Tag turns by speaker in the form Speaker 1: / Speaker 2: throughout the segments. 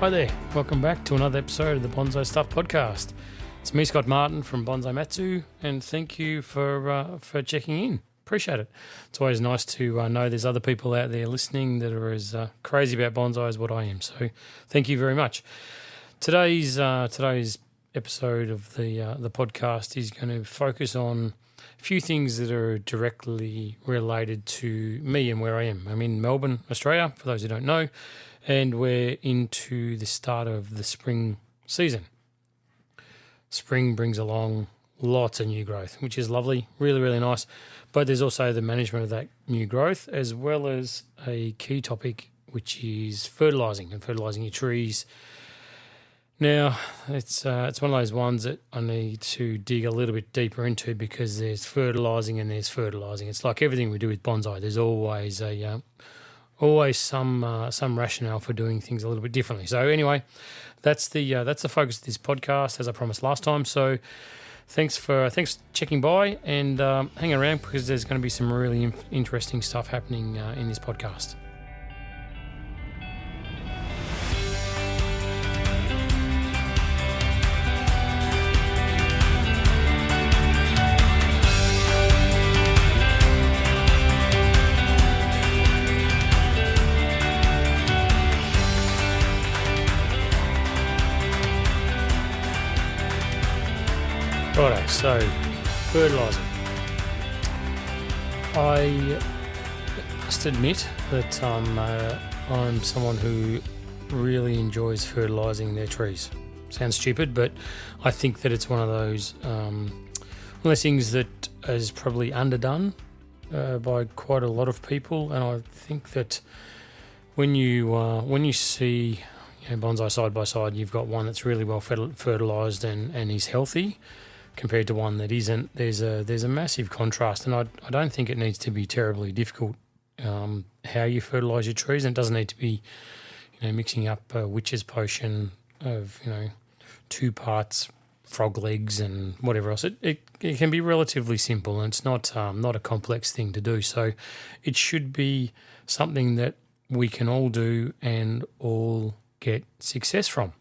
Speaker 1: Hi there, welcome back to another episode of the Bonsai Stuff podcast. It's me, Scott Martin from Bonsai Matsu, and thank you for checking in. Appreciate it. It's always nice to know there's other people out there listening that are as crazy about bonsai as what I am. So thank you very much. Today's episode of the podcast is going to focus on a few things that are directly related to me and where I am. I'm in Melbourne, Australia, for those who don't know, and we're into the start of the spring season. Spring brings along lots of new growth, which is lovely, really, really nice. But there's also the management of that new growth, as well as a key topic, which is fertilising and fertilising your trees. Now, it's one of those ones that I need to dig a little bit deeper into because there's fertilising and there's fertilising. It's like everything we do with bonsai. There's always some rationale for doing things a little bit differently. So anyway, that's the focus of this podcast, as I promised last time. So thanks for checking by and hang around because there's going to be some really interesting stuff happening in this podcast. Righto, so fertilising. I must admit that I'm someone who really enjoys fertilising their trees. Sounds stupid, but I think that it's one of those things that is probably underdone by quite a lot of people, and I think that when you see bonsai side by side, you've got one that's really well fertilised and is healthy, compared to one that isn't. There's a massive contrast, and I don't think it needs to be terribly difficult how you fertilise your trees, and it doesn't need to be mixing up a witch's potion of 2 parts frog legs and whatever else. It can be relatively simple, and it's not a complex thing to do. So it should be something that we can all do and all get success from.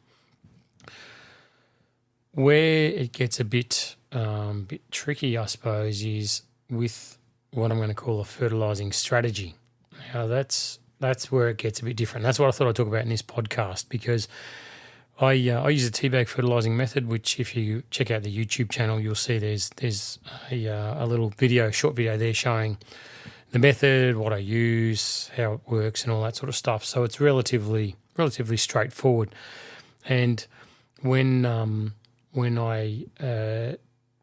Speaker 1: Where it gets a bit tricky, I suppose, is with what I'm going to call a fertilising strategy. Now, that's where it gets a bit different. That's what I thought I'd talk about in this podcast, because I use a teabag fertilising method, which if you check out the YouTube channel, you'll see there's a little short video there showing the method, what I use, how it works, and all that sort of stuff. So it's relatively straightforward. And when I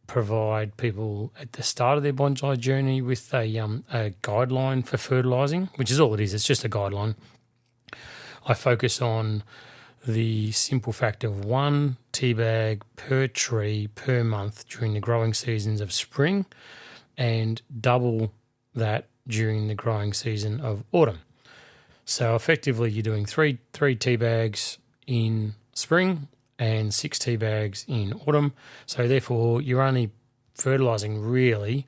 Speaker 1: provide people at the start of their bonsai journey with a guideline for fertilising, which is all it is, it's just a guideline, I focus on the simple fact of 1 tea bag per tree per month during the growing seasons of spring, and double that during the growing season of autumn. So effectively you're doing three tea bags in spring and 6 tea bags in autumn. So therefore you're only fertilising really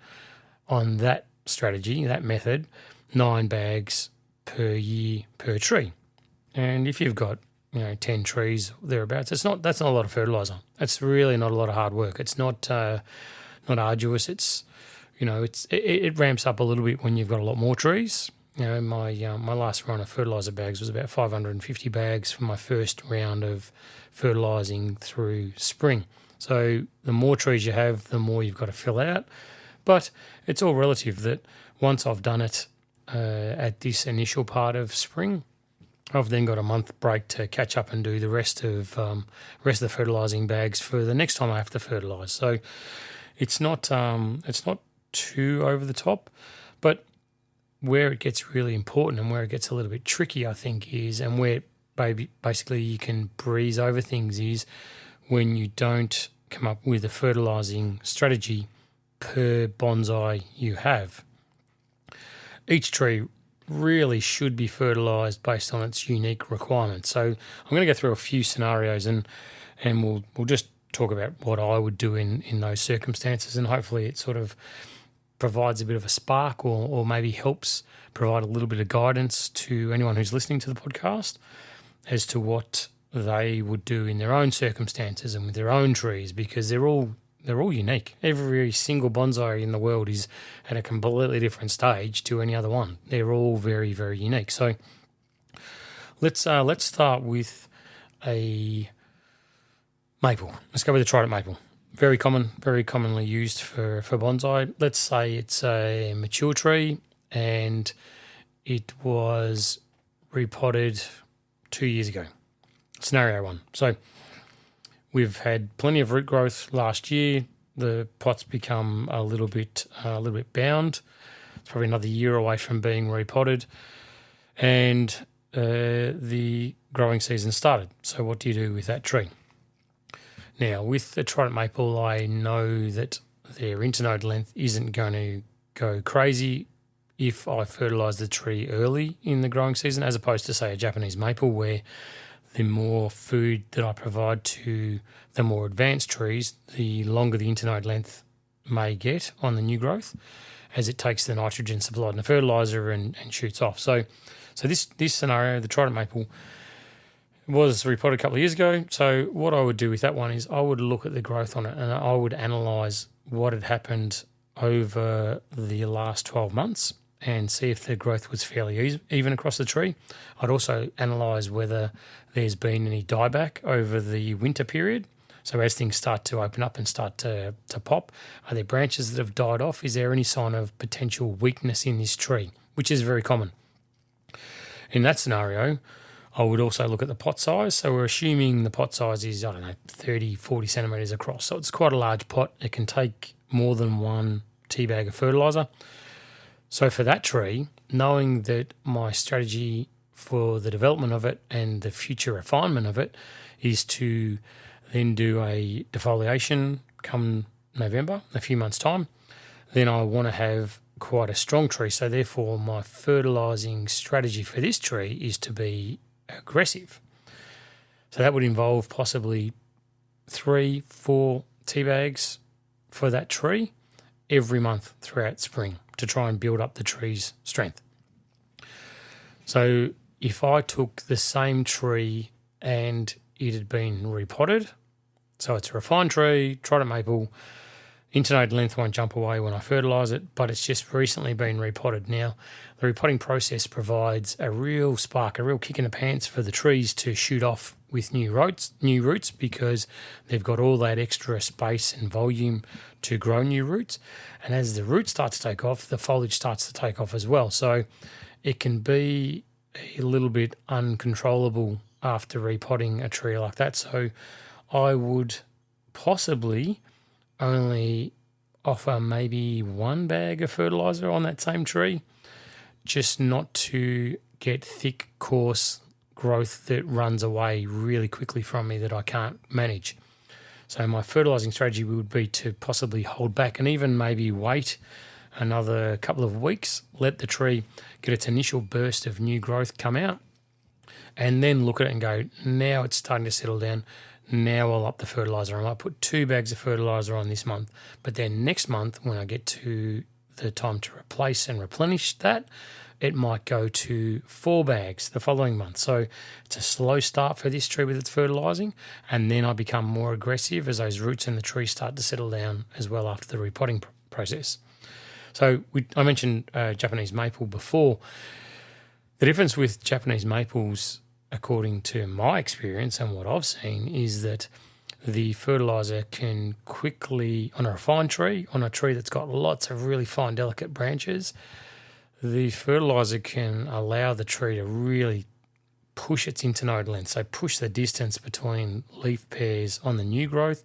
Speaker 1: on that strategy, that method, 9 bags per year per tree. And if you've got 10 trees thereabouts, that's not a lot of fertiliser. It's really not a lot of hard work. It's not arduous. It's it ramps up a little bit when you've got a lot more trees. My last run of fertiliser bags was about 550 bags for my first round of fertilising through spring. So the more trees you have, the more you've got to fill out. But it's all relative that once I've done it at this initial part of spring, I've then got a month break to catch up and do the rest of the fertilising bags for the next time I have to fertilise. So it's not too over the top, but where it gets really important and where it gets a little bit tricky, I think, is, and where basically you can breeze over things, is when you don't come up with a fertilising strategy per bonsai you have. Each tree really should be fertilised based on its unique requirements. So I'm going to go through a few scenarios and we'll just talk about what I would do in those circumstances, and hopefully it sort of provides a bit of a spark or maybe helps provide a little bit of guidance to anyone who's listening to the podcast as to what they would do in their own circumstances and with their own trees, because they're all unique. Every single bonsai in the world is at a completely different stage to any other one. They're all very, very unique. So let's start with a maple. Let's go with the trident maple. Very commonly used for bonsai. Let's say it's a mature tree and it was repotted 2 years ago. Scenario one. So we've had plenty of root growth last year. The pot's become a little bit bound. It's probably another year away from being repotted, and the growing season started. So what do you do with that tree? Now, with the trident maple, I know that their internode length isn't going to go crazy if I fertilise the tree early in the growing season, as opposed to, say, a Japanese maple, where the more food that I provide to the more advanced trees, the longer the internode length may get on the new growth as it takes the nitrogen supplied in the fertiliser and shoots off. So this scenario, the trident maple, was repotted a couple of years ago. So what I would do with that one is I would look at the growth on it and I would analyse what had happened over the last 12 months and see if the growth was fairly even across the tree. I'd also analyse whether there's been any dieback over the winter period. So as things start to open up and start to pop, are there branches that have died off? Is there any sign of potential weakness in this tree, which is very common? In that scenario, I would also look at the pot size. So we're assuming the pot size is, 30, 40 centimetres across. So it's quite a large pot. It can take more than one tea bag of fertiliser. So for that tree, knowing that my strategy for the development of it and the future refinement of it is to then do a defoliation come November, a few months' time, then I want to have quite a strong tree. So therefore, my fertilising strategy for this tree is to be aggressive. So that would involve possibly 3-4 tea bags for that tree every month throughout spring to try and build up the tree's strength. So if I took the same tree and it had been repotted, so it's a refined tree, trident maple, internode length won't jump away when I fertilise it, but it's just recently been repotted. Now, the repotting process provides a real spark, a real kick in the pants for the trees to shoot off with new roots because they've got all that extra space and volume to grow new roots. And as the roots start to take off, the foliage starts to take off as well. So it can be a little bit uncontrollable after repotting a tree like that. So I would possibly only offer maybe one bag of fertiliser on that same tree, just not to get thick, coarse growth that runs away really quickly from me that I can't manage. So my fertilising strategy would be to possibly hold back and even maybe wait another couple of weeks, let the tree get its initial burst of new growth come out, and then look at it and go, now it's starting to settle down. Now I'll up the fertiliser. I might put 2 bags of fertiliser on this month, but then next month when I get to the time to replace and replenish that, it might go to 4 bags the following month. So it's a slow start for this tree with its fertilising, and then I become more aggressive as those roots in the tree start to settle down as well after the repotting process. So I mentioned Japanese maple before. The difference with Japanese maples, according to my experience and what I've seen, is that the fertiliser can quickly, on a refined tree, on a tree that's got lots of really fine, delicate branches, the fertiliser can allow the tree to really push its internode length, so push the distance between leaf pairs on the new growth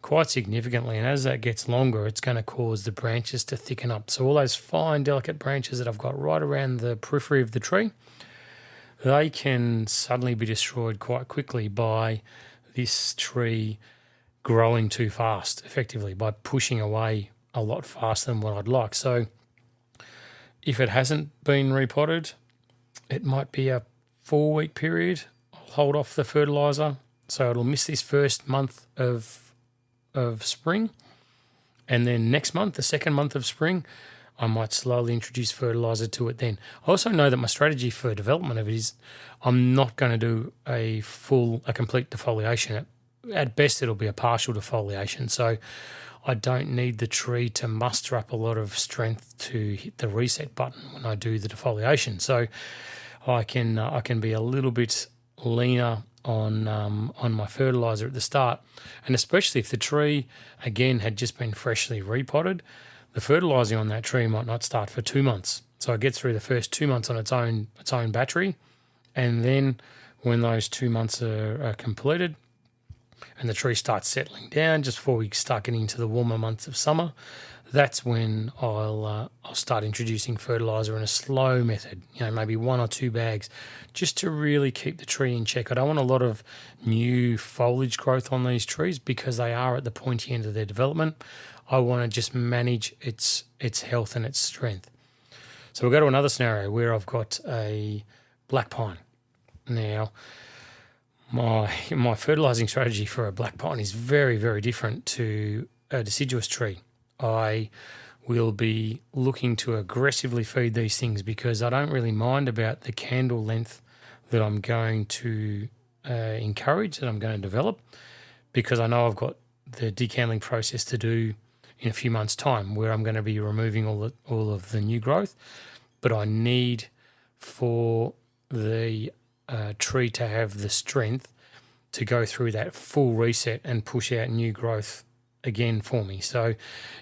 Speaker 1: quite significantly. And as that gets longer, it's going to cause the branches to thicken up. So all those fine, delicate branches that I've got right around the periphery of the tree, they can suddenly be destroyed quite quickly by this tree growing too fast, effectively, by pushing away a lot faster than what I'd like. So if it hasn't been repotted, it might be a 4-week period. I'll hold off the fertiliser, so it'll miss this first month of spring. And then next month, the second month of spring, I might slowly introduce fertiliser to it then. I also know that my strategy for development of it is I'm not going to do a complete defoliation. At best, it'll be a partial defoliation. So I don't need the tree to muster up a lot of strength to hit the reset button when I do the defoliation. So I can be a little bit leaner on my fertiliser at the start, and especially if the tree again had just been freshly repotted, the fertilising on that tree might not start for 2 months. So it gets through the first 2 months on its own battery, and then when those 2 months are completed and the tree starts settling down just before we start getting into the warmer months of summer, that's when I'll start introducing fertiliser in a slow method, maybe 1 or 2 bags, just to really keep the tree in check. I don't want a lot of new foliage growth on these trees because they are at the pointy end of their development. I want to just manage its health and its strength. So we'll go to another scenario where I've got a black pine. Now, my fertilising strategy for a black pine is very, very different to a deciduous tree. I will be looking to aggressively feed these things because I don't really mind about the candle length that I'm going to encourage, that I'm going to develop, because I know I've got the decandling process to do in a few months' time where I'm going to be removing all of the new growth. But I need for the tree to have the strength to go through that full reset and push out new growth again for me. So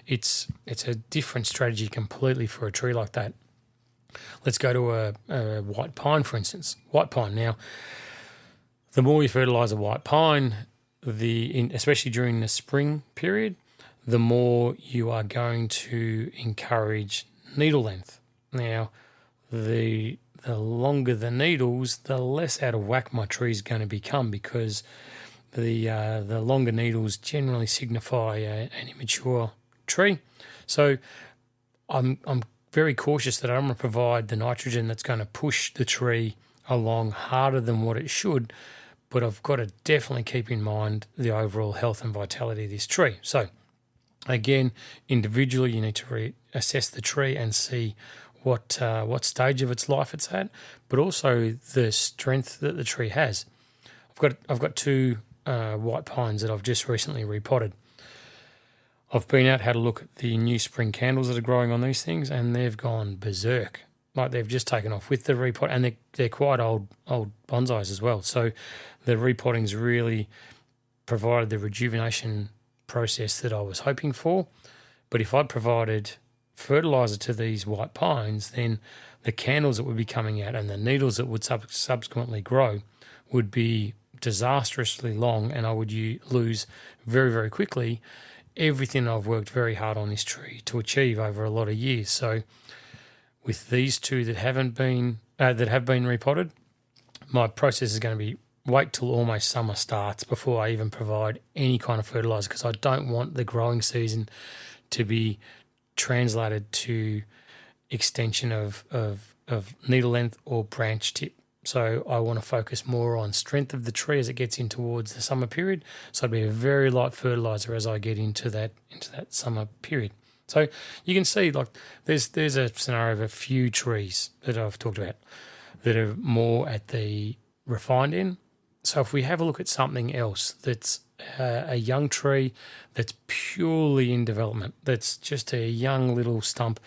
Speaker 1: it's a different strategy completely for a tree like that. Let's go to a white pine, for instance. White pine. Now, the more you fertilise a white pine, especially during the spring period, the more you are going to encourage needle length. Now, the longer the needles, the less out of whack my tree is going to become, because the longer needles generally signify an immature tree. So I'm very cautious that I don't want to provide the nitrogen that's going to push the tree along harder than what it should, but I've got to definitely keep in mind the overall health and vitality of this tree. So again, individually, you need to assess the tree and see what stage of its life it's at, but also the strength that the tree has. I've got 2 white pines that I've just recently repotted. I've been out, had a look at the new spring candles that are growing on these things, and they've gone berserk. Like, they've just taken off with the repot, and they're quite old bonsais as well. So the repotting's really provided the rejuvenation process that I was hoping for. But if I'd provided fertiliser to these white pines, then the candles that would be coming out and the needles that would subsequently grow would be disastrously long, and I would lose very, very quickly everything I've worked very hard on this tree to achieve over a lot of years. So with these 2 that have been repotted, my process is going to be wait till almost summer starts before I even provide any kind of fertiliser, because I don't want the growing season to be translated to extension of needle length or branch tip. So I want to focus more on strength of the tree as it gets in towards the summer period. So it'd be a very light fertiliser as I get into that summer period. So you can see, like, there's a scenario of a few trees that I've talked about that are more at the refined end. So if we have a look at something else that's a young tree that's purely in development, that's just a young little stump,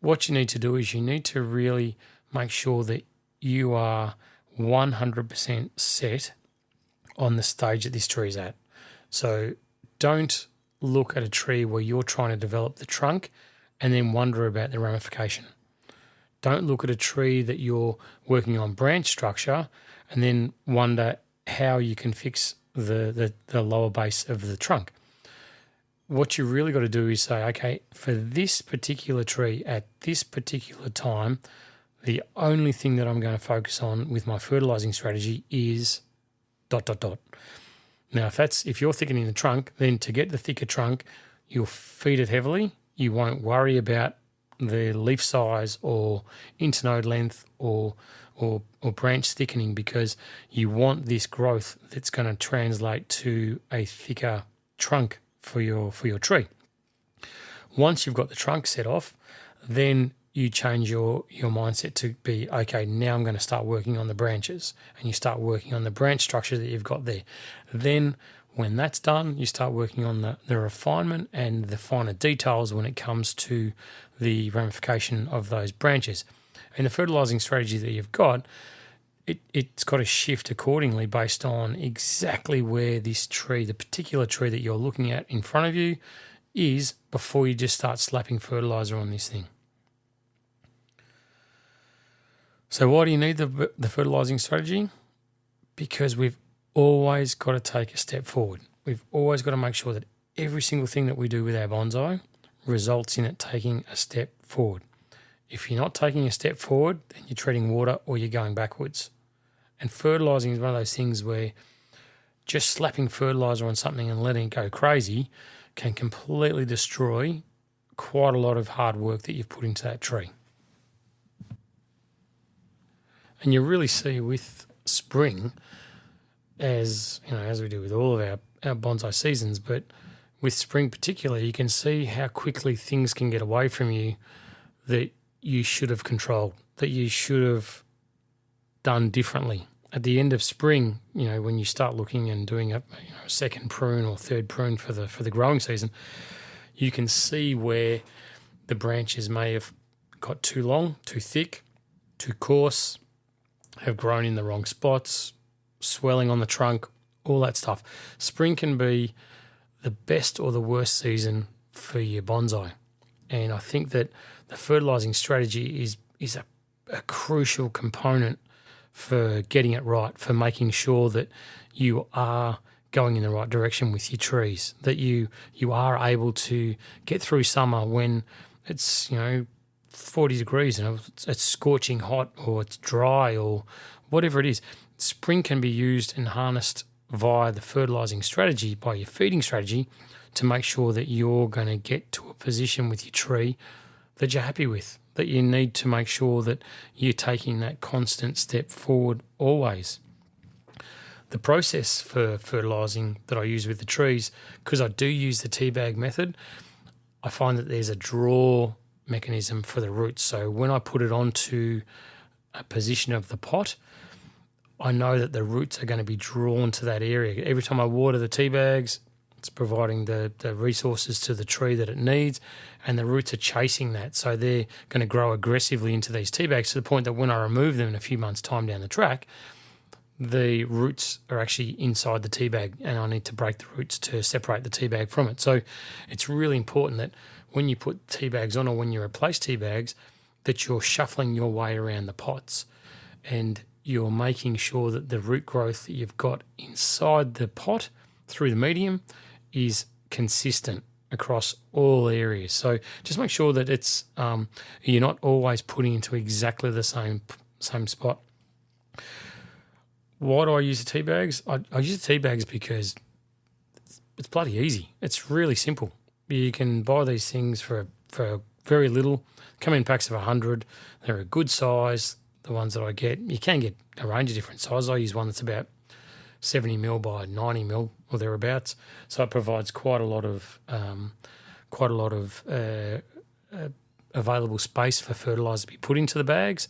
Speaker 1: what you need to do is you need to really make sure that you are 100% set on the stage that this tree is at. So don't look at a tree where you're trying to develop the trunk and then wonder about the ramification. Don't look at a tree that you're working on branch structure and then wonder how you can fix the lower base of the trunk. What you really got to do is say, okay, for this particular tree at this particular time, the only thing that I'm going to focus on with my fertilising strategy is ... Now, if you're thickening the trunk, then to get the thicker trunk, you'll feed it heavily. You won't worry about the leaf size or internode length or branch thickening, because you want this growth that's going to translate to a thicker trunk for your tree. Once you've got the trunk set off, then you change your mindset to be, okay, now I'm going to start working on the branches, and you start working on the branch structure that you've got there. Then when that's done, you start working on the refinement and the finer details when it comes to the ramification of those branches. And the fertilising strategy that you've got, it's got to shift accordingly based on exactly where this tree, the particular tree that you're looking at in front of you, is before you just start slapping fertiliser on this thing. So why do you need the fertilising strategy? Because we've always got to take a step forward. We've always got to make sure that every single thing that we do with our bonsai results in it taking a step forward. If you're not taking a step forward, then you're treading water or you're going backwards. And fertilising is one of those things where just slapping fertiliser on something and letting it go crazy can completely destroy quite a lot of hard work that you've put into that tree. And you really see with spring, as we do with all of our bonsai seasons, but with spring particularly, you can see how quickly things can get away from you that you should have controlled, that you should have done differently. At the end of spring, when you start looking and doing a second prune or third prune for the growing season, you can see where the branches may have got too long, too thick, too coarse, have grown in the wrong spots, swelling on the trunk, all that stuff. Spring can be the best or the worst season for your bonsai. And I think that the fertilising strategy is a crucial component for getting it right, for making sure that you are going in the right direction with your trees, that you are able to get through summer when it's 40 degrees and it's scorching hot, or it's dry, or whatever it is. Spring can be used and harnessed via the fertilising strategy, by your feeding strategy, to make sure that you're going to get to a position with your tree that you're happy with, that you need to make sure that you're taking that constant step forward always. The process for fertilising that I use with the trees, because I do use the tea bag method, I find that there's a draw mechanism for the roots. So when I put it onto a position of the pot, I know that the roots are going to be drawn to that area. Every time I water the tea bags, it's providing the resources to the tree that it needs, and the roots are chasing that. So they're going to grow aggressively into these tea bags, to the point that when I remove them in a few months' time down the track, the roots are actually inside the tea bag, and I need to break the roots to separate the tea bag from it. So it's really important that when you put tea bags on, or when you replace tea bags, that you're shuffling your way around the pots, and you're making sure that the root growth that you've got inside the pot through the medium is consistent across all areas. So just make sure that it's you're not always putting into exactly the same spot. Why do I use the tea bags? I use the tea bags because it's bloody easy. It's really simple. You can buy these things for very little. Come in packs of 100. They're a good size. The ones that I get, you can get a range of different sizes. I use one that's about 70 mil by 90 mil or thereabouts. So it provides quite a lot of available space for fertiliser to be put into the bags.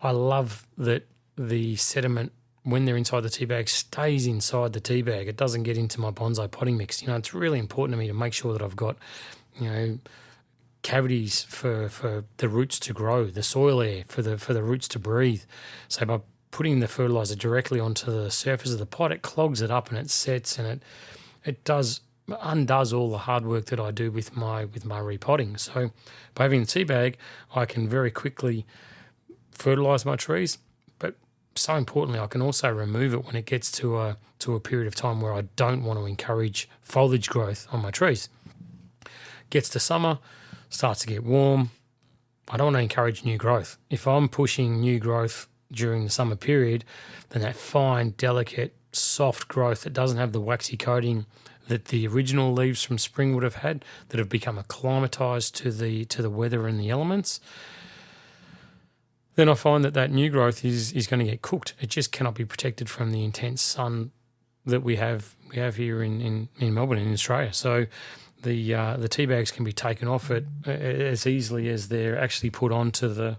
Speaker 1: I love that the sediment, when they're inside the tea bag, stays inside the tea bag. It doesn't get into my bonsai potting mix. It's really important to me to make sure that I've got, cavities for the roots to grow, the soil air for the roots to breathe. So by putting the fertiliser directly onto the surface of the pot, it clogs it up and it sets, and it undoes all the hard work that I do with my repotting. So by having the tea bag, I can very quickly fertilise my trees, but so importantly, I can also remove it when it gets to a period of time where I don't want to encourage foliage growth on my trees. Gets to summer, starts to get warm. I don't want to encourage new growth. If I'm pushing new growth during the summer period, then that fine, delicate, soft growth that doesn't have the waxy coating that the original leaves from spring would have had, that have become acclimatised to the weather and the elements, then I find that new growth is going to get cooked. It just cannot be protected from the intense sun that we have here in Melbourne, in Australia. So the tea bags can be taken off it as easily as they're actually put onto the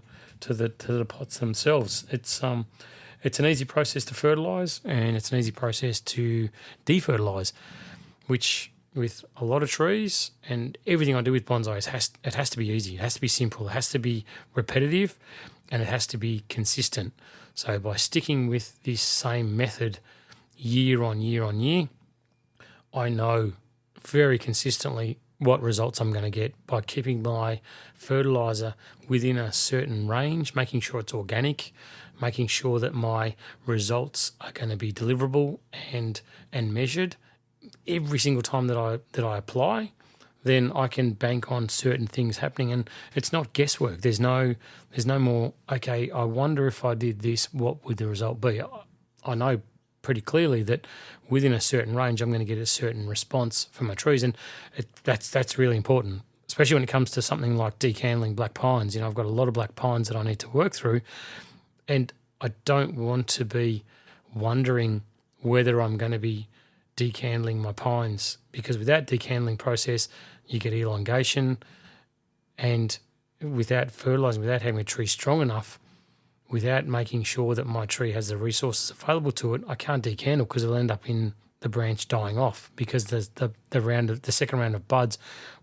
Speaker 1: pots themselves. It's an easy process to fertilise, and it's an easy process to defertilise, which with a lot of trees and everything I do with bonsai, it has to be easy. It has to be simple. It has to be repetitive, and it has to be consistent. So by sticking with this same method year on year on year, I know very consistently what results I'm going to get by keeping my fertiliser within a certain range, making sure it's organic, making sure that my results are going to be deliverable and measured every single time that I apply. Then I can bank on certain things happening, and it's not guesswork. There's no more, okay, I wonder if I did this, what would the result be? I know pretty clearly that within a certain range, I'm going to get a certain response from my trees, and that's really important, especially when it comes to something like decandling black pines. I've got a lot of black pines that I need to work through, and I don't want to be wondering whether I'm going to be decandling my pines, because with that decandling process, you get elongation, and without fertilising, without having a tree strong enough, without making sure that my tree has the resources available to it, I can't decandle, because it'll end up in the branch dying off, because the second round of buds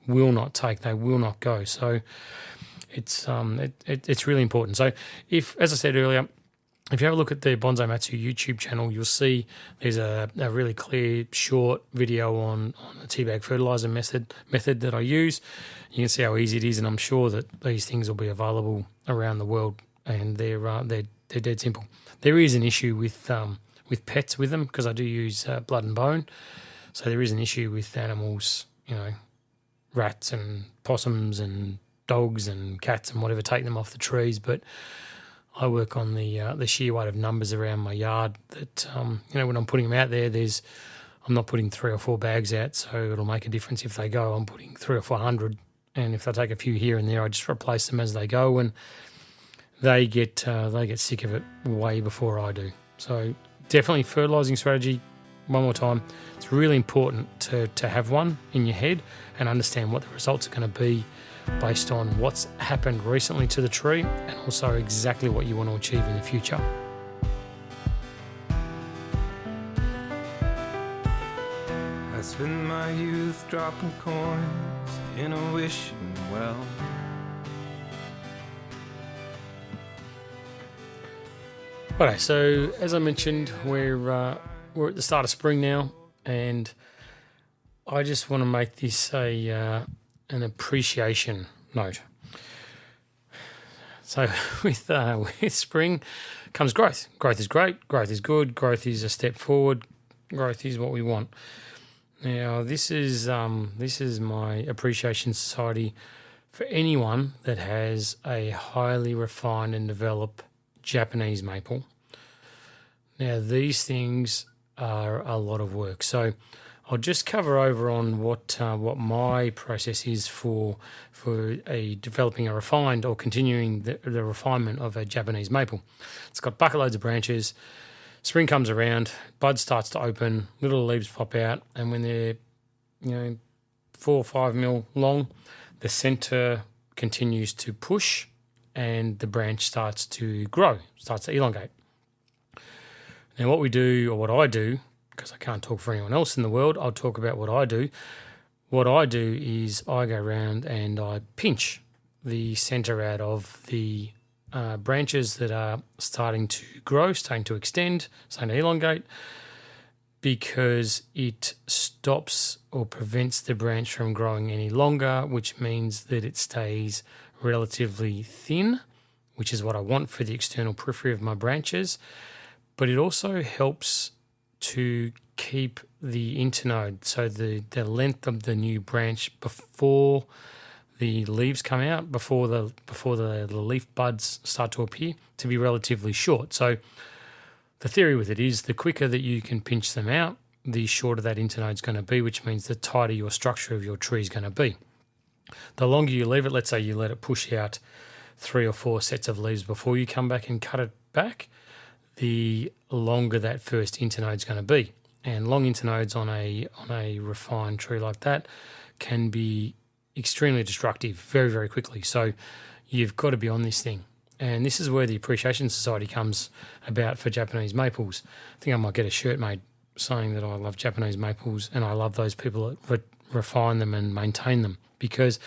Speaker 1: will not take, they will not go. So it's really important. So if, as I said earlier, if you have a look at the Bonsai Matsu YouTube channel, you'll see there's a really clear, short video on the tea bag fertiliser method that I use. You can see how easy it is, and I'm sure that these things will be available around the world, and they're dead simple. There is an issue with pets with them, because I do use blood and bone, so there is an issue with animals, rats and possums and dogs and cats and whatever, taking them off the trees, but I work on the sheer weight of numbers around my yard that, when I'm putting them out there, I'm not putting 3 or 4 bags out, so it'll make a difference if they go. I'm putting 300 or 400, and if they take a few here and there, I just replace them as they go, and they get sick of it way before I do. So definitely fertilising strategy, one more time, it's really important to have one in your head and understand what the results are going to be based on what's happened recently to the tree, and also exactly what you want to achieve in the future.
Speaker 2: I spend my youth dropping coins in a wishing well.
Speaker 1: Okay, so as I mentioned, we're at the start of spring now, and I just want to make this an appreciation note. So with spring comes growth. Growth is great. Growth is good. Growth is a step forward. Growth is what we want. Now this is my appreciation society for anyone that has a highly refined and developed Japanese maple. Now these things are a lot of work. So I'll just cover over on what my process is for developing a refined or continuing the refinement of a Japanese maple. It's got bucket loads of branches. Spring comes around, bud starts to open, little leaves pop out, and when they're 4 or 5 mil long, the centre continues to push, and the branch starts to grow, starts to elongate. Now what we do, or what I do, because I can't talk for anyone else in the world, I'll talk about what I do. What I do is I go around and I pinch the centre out of the branches that are starting to grow, starting to extend, starting to elongate, because it stops or prevents the branch from growing any longer, which means that it stays relatively thin, which is what I want for the external periphery of my branches. But it also helps to keep the internode, so the length of the new branch before the leaves come out, before the leaf buds start to appear, to be relatively short. So the theory with it is the quicker that you can pinch them out, the shorter that internode is going to be, which means the tighter your structure of your tree is going to be. The longer you leave it, let's say you let it push out 3 or 4 sets of leaves before you come back and cut it back, the longer that first internode is going to be. And long internodes on a refined tree like that can be extremely destructive very, very quickly. So you've got to be on this thing. And this is where the Appreciation Society comes about for Japanese maples. I think I might get a shirt made saying that I love Japanese maples and I love those people that refine them and maintain them, because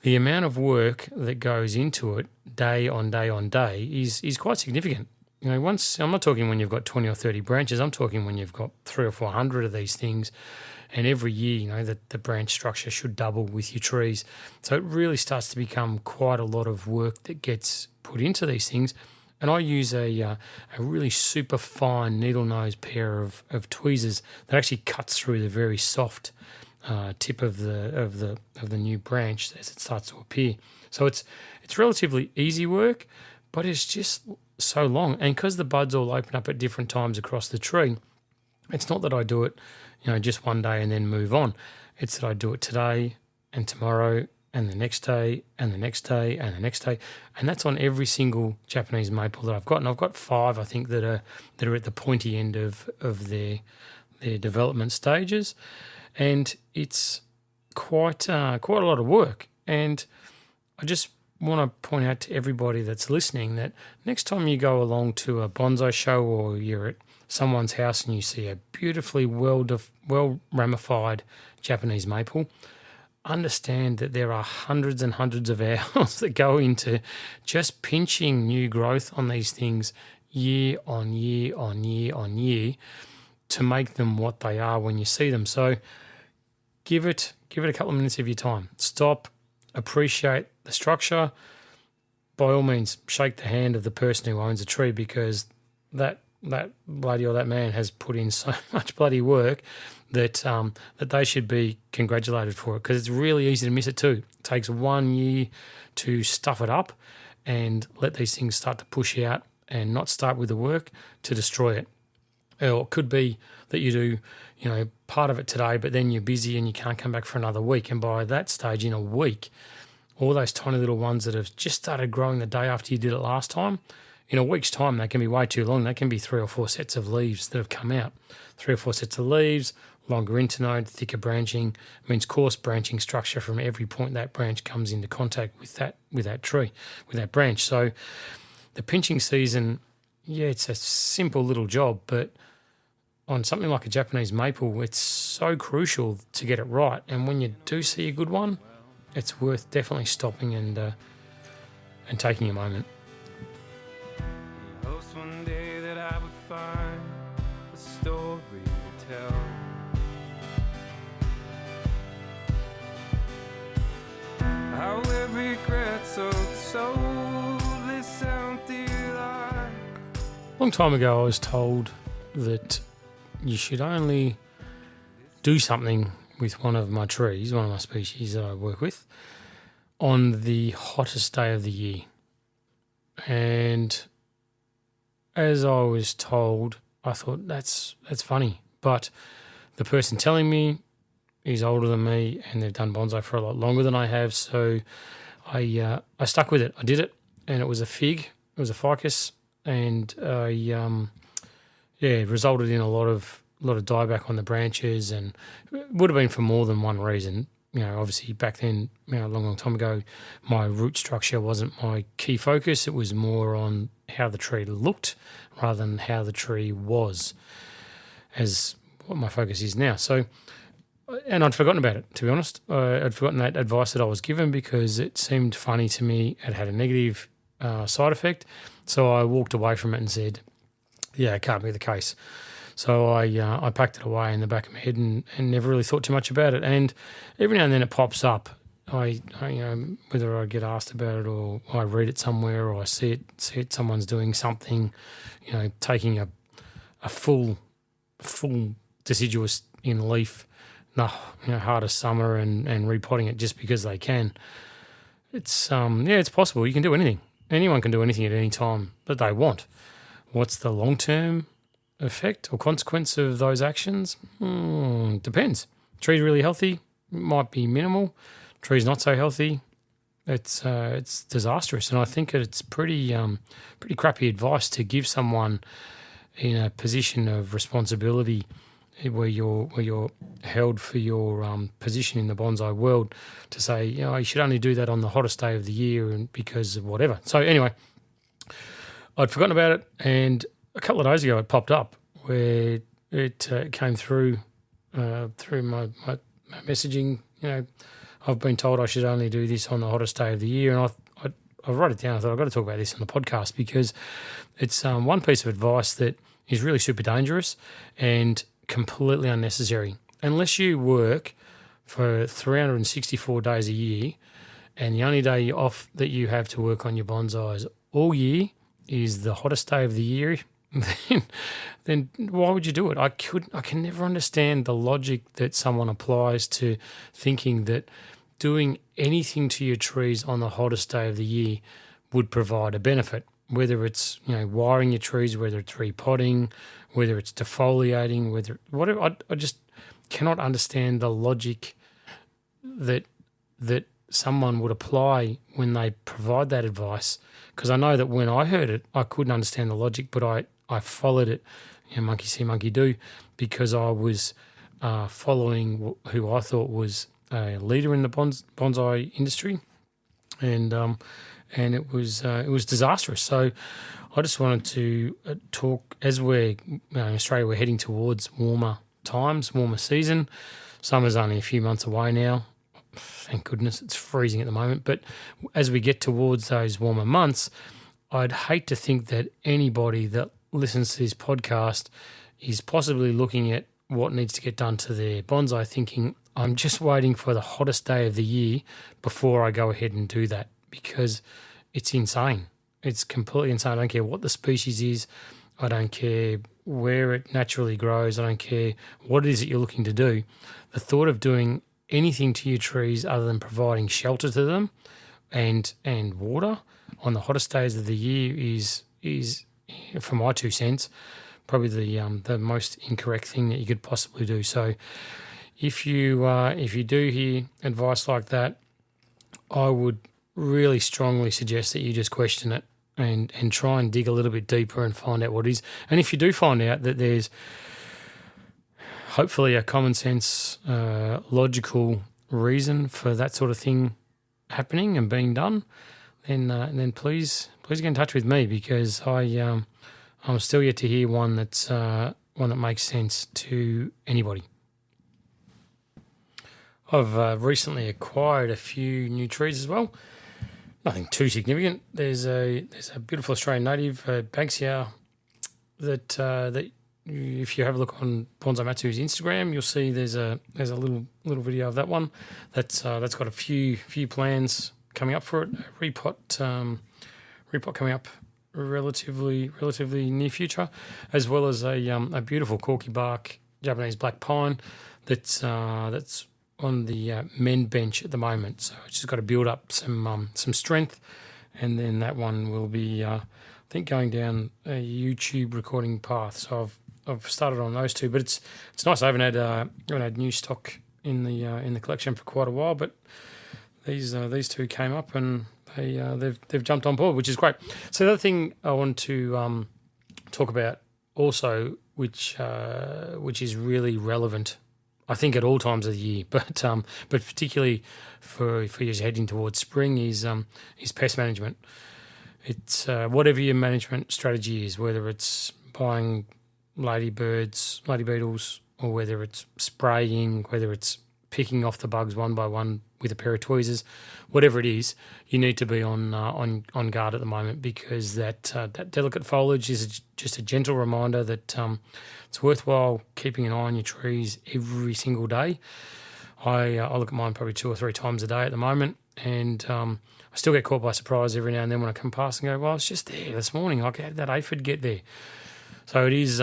Speaker 1: the amount of work that goes into it day on day on day is quite significant. You know, once I'm not talking when you've got 20 or 30 branches, I'm talking when you've got 300 or 400 of these things, and every year, you know, the branch structure should double with your trees. So it really starts to become quite a lot of work that gets put into these things. And I use a really super fine needle nose pair of tweezers that actually cuts through the very soft tip of the new branch as it starts to appear. So it's relatively easy work, but it's just so long. And because the buds all open up at different times across the tree, it's not that I do it, you know, just one day and then move on. It's that I do it today and tomorrow and the next day and the next day and the next day. And that's on every single Japanese maple that I've got. And I've got 5, I think, that are at the pointy end of their development stages. And it's quite a lot of work. And I just want to point out to everybody that's listening that next time you go along to a bonsai show or you're at someone's house and you see a beautifully well ramified Japanese maple, understand that there are hundreds and hundreds of hours that go into just pinching new growth on these things year on year on year on year to make them what they are when you see them. So give it a couple of minutes of your time. Stop, appreciate the structure. By all means, shake the hand of the person who owns a tree, because that lady or that man has put in so much bloody work that they should be congratulated for it, because it's really easy to miss it too. It takes 1 year to stuff it up and let these things start to push out and not start with the work to destroy it. Or it could be that you do, you know, part of it today, but then you're busy and you can't come back for another week. And by that stage, in a week, all those tiny little ones that have just started growing the day after you did it last time, in a week's time, they can be way too long. They can be 3 or 4 sets of leaves that have come out. 3 or 4 sets of leaves, longer internode, thicker branching, means coarse branching structure from every point that branch comes into contact with that tree, with that branch. So the pinching season, yeah, it's a simple little job, but on something like a Japanese maple, it's so crucial to get it right. And when you do see a good one, it's worth definitely stopping and taking a moment.
Speaker 2: Hopes one day that I would find a story to tell. How every regret so solely empty life.
Speaker 1: A long time ago, I was told that you should only do something with one of my trees, one of my species that I work with, on the hottest day of the year. And as I was told, I thought that's funny. But the person telling me is older than me and they've done bonsai for a lot longer than I have, so I stuck with it. I did it, and it was a fig. It was a ficus, and it resulted in a lot of dieback on the branches, and it would have been for more than one reason. You know, obviously back then, you know, a long time ago, my root structure wasn't my key focus. It was more on how the tree looked rather than how the tree was, as what my focus is now. So, and I'd forgotten about it, to be honest. I'd forgotten that advice that I was given because it seemed funny to me. It had a negative side effect. So I walked away from it and said, yeah, it can't be the case. So I packed it away in the back of my head and never really thought too much about it. And every now and then it pops up. I you know, whether I get asked about it or I read it somewhere or I see it someone's doing something, you know, taking a full deciduous in leaf, hard as summer and repotting it just because they can. It's it's possible. You can do anything. Anyone can do anything at any time that they want. What's the long-term effect or consequence of those actions? Depends. Tree's really healthy, might be minimal. Tree's not so healthy, it's disastrous. And I think it's pretty crappy advice to give someone in a position of responsibility where you're held for your position in the bonsai world to say, you should only do that on the hottest day of the year and because of whatever. So anyway, I'd forgotten about it, and a couple of days ago it popped up where it came through my messaging. I've been told I should only do this on the hottest day of the year, and I wrote it down. I thought I've got to talk about this on the podcast because it's one piece of advice that is really super dangerous and completely unnecessary. Unless you work for 364 days a year and the only day off that you have to work on your bonsais all year is the hottest day of the year, then why would you do it? I can never understand the logic that someone applies to thinking that doing anything to your trees on the hottest day of the year would provide a benefit, whether it's wiring your trees, whether it's repotting, whether it's defoliating, whatever. I just cannot understand the logic that someone would apply when they provide that advice, because I know that when I heard it, I couldn't understand the logic, but I followed it, monkey see, monkey do, because I was following who I thought was a leader in the bonsai industry, and it was disastrous. So I just wanted to talk, as we're in Australia, we're heading towards warmer times, warmer season. Summer's only a few months away now. Thank goodness, it's freezing at the moment. But as we get towards those warmer months, I'd hate to think that anybody that listens to this podcast is possibly looking at what needs to get done to their bonsai thinking, I'm just waiting for the hottest day of the year before I go ahead and do that, because it's insane. It's completely insane. I don't care what the species is. I don't care where it naturally grows. I don't care what it is that you're looking to do. The thought of doing anything to your trees other than providing shelter to them and water on the hottest days of the year is for my 2 cents, probably the most incorrect thing that you could possibly do. So if you do hear advice like that, I would really strongly suggest that you just question it and try and dig a little bit deeper and find out what it is. And if you do find out that there's hopefully a common sense, logical reason for that sort of thing happening and being done, then please get in touch with me, because I'm still yet to hear one that makes sense to anybody. I've recently acquired a few new trees as well. Nothing too significant. There's a beautiful Australian native, Banksia, that if you have a look on Bonsai Matsu's Instagram, you'll see there's a little video of that one. That's got a few plans coming up for it. A repot coming up relatively near future, as well as a beautiful corky bark Japanese black pine that's on the mend bench at the moment. So it's just got to build up some strength, and then that one will be I think going down a YouTube recording path. So I've started on those two, but it's nice. I haven't had new stock in the collection for quite a while, but these two came up and they've jumped on board, which is great. So the other thing I want to talk about also, which is really relevant, I think, at all times of the year, but particularly for you heading towards spring, is pest management. It's whatever your management strategy is, whether it's buying ladybirds, lady beetles, or whether it's spraying, whether it's picking off the bugs one by one with a pair of tweezers, whatever it is, you need to be on guard at the moment, because that delicate foliage is just a gentle reminder that it's worthwhile keeping an eye on your trees every single day. I look at mine probably 2 or 3 times a day at the moment, and I still get caught by surprise every now and then when I come past and go, well, it's just there this morning. Like, how did that aphid get there? So it is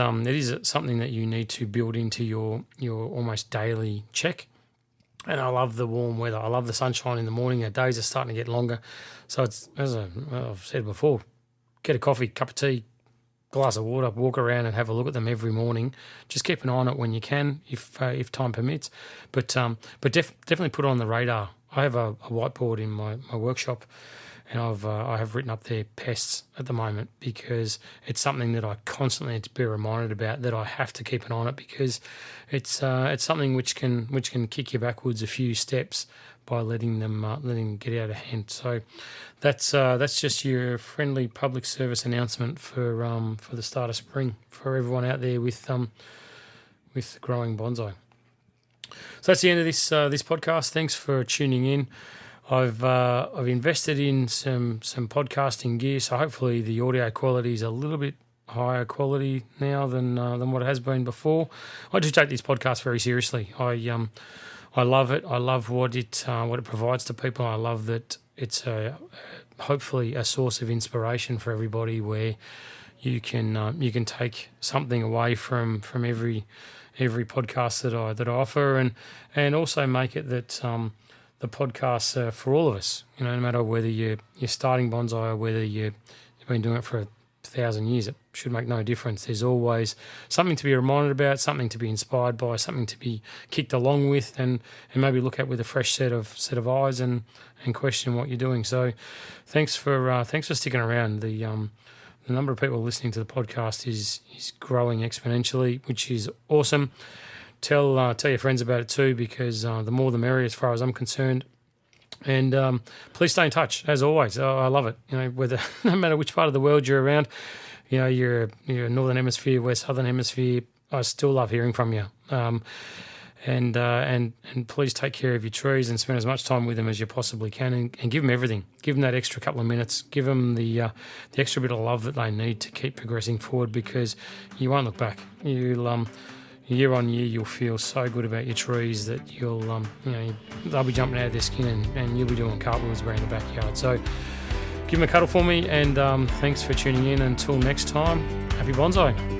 Speaker 1: something that you need to build into your almost daily check. And I love the warm weather. I love the sunshine in the morning. Our days are starting to get longer. So it's, as I've said before, get a coffee, cup of tea, glass of water, walk around and have a look at them every morning. Just keep an eye on it when you can, if time permits. But definitely put it on the radar. I have a whiteboard in my workshop, and I have written up there pests at the moment, because it's something that I constantly need to be reminded about, that I have to keep an eye on it, because it's something which can kick you backwards a few steps by letting them get out of hand. So that's just your friendly public service announcement for the start of spring for everyone out there with growing bonsai. So that's the end of this podcast. Thanks for tuning in. I've invested in some podcasting gear, so hopefully the audio quality is a little bit higher quality now than what it has been before. I do take these podcasts very seriously. I love it. I love what it provides to people. I love that it's hopefully a source of inspiration for everybody, where you can take something away from every podcast that I offer, and also make it that the podcasts are for all of us. No matter whether you're starting bonsai or whether you've been doing it for 1,000 years, it should make no difference. There's always something to be reminded about, something to be inspired by, something to be kicked along with, and maybe look at with a fresh set of eyes and question what you're doing. So thanks for sticking around. The number of people listening to the podcast is growing exponentially, which is awesome. Tell your friends about it too, because the more the merrier as far as I'm concerned. And please stay in touch, as always. I love it. Whether no matter which part of the world you're around, you're Northern Hemisphere, West Southern Hemisphere, I still love hearing from you. And please take care of your trees and spend as much time with them as you possibly can, and give them everything. Give them that extra couple of minutes. Give them the extra bit of love that they need to keep progressing forward, because you won't look back. You'll year on year, you'll feel so good about your trees that they'll be jumping out of their skin, and you'll be doing cartwheels around the backyard. So give them a cuddle for me, and thanks for tuning in. Until next time, happy bonsai.